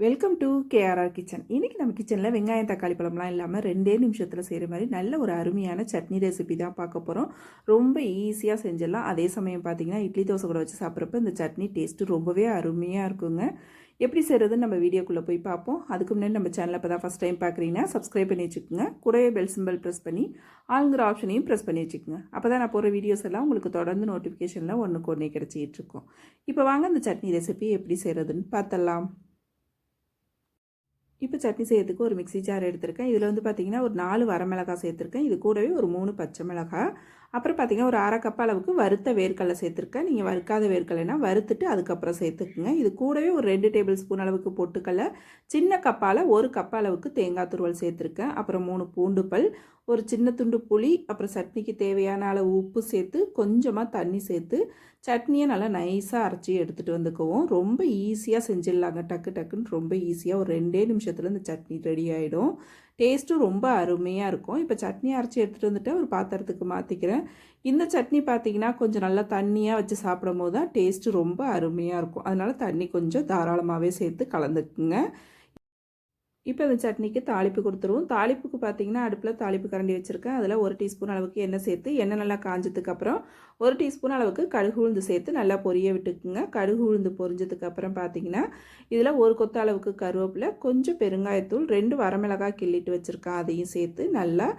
Welcome to KRR kitchen. இன்றைக்கி நம்ம கிச்சனில் வெங்காயம் தக்காளி பழம்லாம் இல்லாமல் 2 நிமிஷத்தில் செய்கிற மாதிரி நல்ல ஒரு அருமையான சட்னி ரெசிபி தான் பார்க்க போகிறோம். ரொம்ப ஈஸியாக செஞ்சிடலாம். அதே சமயம் பார்த்திங்கன்னா இட்லி தோசை கூட வச்சு சாப்பிட்றப்ப இந்த சட்னி டேஸ்ட்டு ரொம்பவே அருமையாக இருக்குங்க. எப்படி செய்கிறதுன்னு நம்ம வீடியோக்குள்ளே போய் பார்ப்போம். அதுக்கு முன்னாடி நம்ம சேனலை இப்போ தான் ஃபஸ்ட் டைம் பார்க்குறீங்கன்னா சப்ஸ்கிரைப் பண்ணி வச்சுக்கோங்க. கூடவே பெல் சிம்பிள் ப்ரெஸ் பண்ணி ஆளுங்கிற ஆப்ஷனையும் ப்ரெஸ் பண்ணி வச்சுக்கோங்க. அப்போ தான் நான் போகிற வீடியோஸ் எல்லாம் உங்களுக்கு தொடர்ந்து நோட்டிஃபிகேஷனில் ஒன்றுக்கு ஒன்றே கிடச்சிக்கிட்டு இருக்கும். இப்போ வாங்க இந்த சட்னி ரெசிபி எப்படி செய்கிறதுன்னு பார்த்தலாம். இப்போ சட்னி செய்யறதுக்கு ஒரு மிக்ஸி ஜார் எடுத்திருக்கேன். இதில் வந்து பார்த்திங்கன்னா ஒரு 4 வரமிளகாய் சேர்த்துருக்கேன். இது கூடவே ஒரு 3 பச்சை மிளகாய், அப்புறம் பார்த்திங்கன்னா ஒரு 1/2 கப் அளவுக்கு வறுத்த வேர்க்கடலை சேர்த்துருக்கேன். நீங்கள் வறுக்காத வேர்க்கடலைனா வறுத்துட்டு அதுக்கப்புறம் சேர்த்துக்குங்க. இது கூடவே ஒரு 2 டேபிள் ஸ்பூன் அளவுக்கு பொட்டுக்கடலை, சின்ன கப்பால் 1 கப் அளவுக்கு தேங்காய் துருவல் சேர்த்துருக்கேன். அப்புறம் 3 பூண்டு பல், ஒரு சின்ன துண்டு புளி, அப்புறம் சட்னிக்கு தேவையான அளவு உப்பு சேர்த்து கொஞ்சமாக தண்ணி சேர்த்து சட்னியை நல்லா நைஸாக அரைச்சி எடுத்துகிட்டு வந்துக்குவோம். ரொம்ப ஈஸியாக செஞ்சிடலாங்க. டக்கு டக்குன்னு ரொம்ப ஈஸியாக ஒரு 2 நிமிஷத்தில் இந்த சட்னி ரெடி ஆகிடும். டேஸ்ட்டும் ரொம்ப அருமையாக இருக்கும். இப்போ சட்னி அரைச்சி எடுத்துகிட்டு வந்துட்டு ஒரு பாத்திரத்துக்கு மாற்றிக்கிறேன். இந்த சட்னி பார்த்திங்கன்னா கொஞ்சம் நல்லா தண்ணியாக வச்சு சாப்பிடும் போது தான் டேஸ்ட்டு ரொம்ப அருமையாக இருக்கும். அதனால் தண்ணி கொஞ்சம் தாராளமாகவே சேர்த்து கலந்துக்குங்க. இப்போ இந்த சட்னிக்கு தாளிப்பு கொடுத்துருவோம். தாளிப்புக்கு பார்த்தீங்கன்னா அடுப்பில் தாளிப்பு கரண்டி வச்சுருக்கேன். அதில் 1 டீஸ்பூன் அளவுக்கு எண்ணெய் சேர்த்து எண்ணெய் நல்லா காஞ்சதுக்கப்புறம் 1 டீஸ்பூன் அளவுக்கு கடுகு உளுந்து சேர்த்து நல்லா பொரிய விட்டுக்குங்க. கடுகு உளுந்து பொரிஞ்சதுக்கப்புறம் பார்த்தீங்கன்னா இதில் 1 கொத்த அளவுக்கு கருவேப்பிலை, கொஞ்சம் பெருங்காயத்தூள், 2 வரமிளகாய் கிள்ளிட்டு வச்சுருக்கேன், அதையும் சேர்த்து நல்லா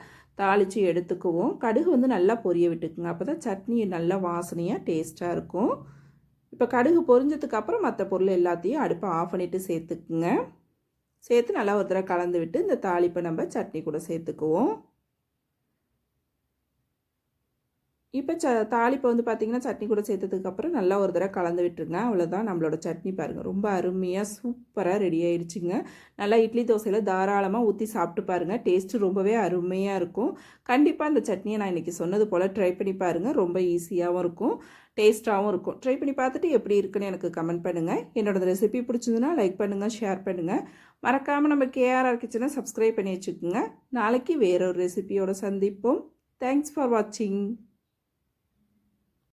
தாளித்து எடுத்துக்குவோம். கடுகு வந்து நல்லா பொரிய விட்டுக்குங்க. அப்போ தான் சட்னி நல்லா வாசனையாக டேஸ்ட்டாக இருக்கும். இப்போ கடுகு பொரிஞ்சதுக்கப்புறம் மற்ற பொருள் எல்லாத்தையும் அடுப்பை ஆஃப் பண்ணிவிட்டு சேர்த்துக்குங்க. சேர்த்து நல்லா ஒரு தடவை கலந்து விட்டு இந்த தாளிப்பை நம்ம சட்னி கூட சேர்த்துக்குவோம். இப்போ தாளிப்பை வந்து பார்த்திங்கன்னா சட்னி கூட சேர்த்ததுக்கப்புறம் நல்லா ஒரு தடவை கலந்து விட்டுருங்க. அவ்வளோதான், நம்மளோட சட்னி பாருங்கள் ரொம்ப அருமையாக சூப்பராக ரெடி ஆகிடுச்சிங்க. நல்லா இட்லி தோசையில் தாராளமாக ஊற்றி சாப்பிட்டு பாருங்கள். டேஸ்ட்டு ரொம்பவே அருமையாக இருக்கும். கண்டிப்பாக இந்த சட்னியை நான் இன்றைக்கி சொன்னது போல் ட்ரை பண்ணி பாருங்கள். ரொம்ப ஈஸியாகவும் இருக்கும், டேஸ்ட்டாகவும் இருக்கும். ட்ரை பண்ணி பார்த்துட்டு எப்படி இருக்குன்னு எனக்கு கமெண்ட் பண்ணுங்கள். என்னோடய ரெசிபி பிடிச்சிருந்துன்னா லைக் பண்ணுங்கள், ஷேர் பண்ணுங்கள். மறக்காமல் நம்ம கேஆர்ஆர் கிச்சனை சப்ஸ்கிரைப் பண்ணி வச்சுக்கோங்க. நாளைக்கு வேறொரு ரெசிபியோடு சந்திப்போம். தேங்க்ஸ் ஃபார் வாட்சிங்.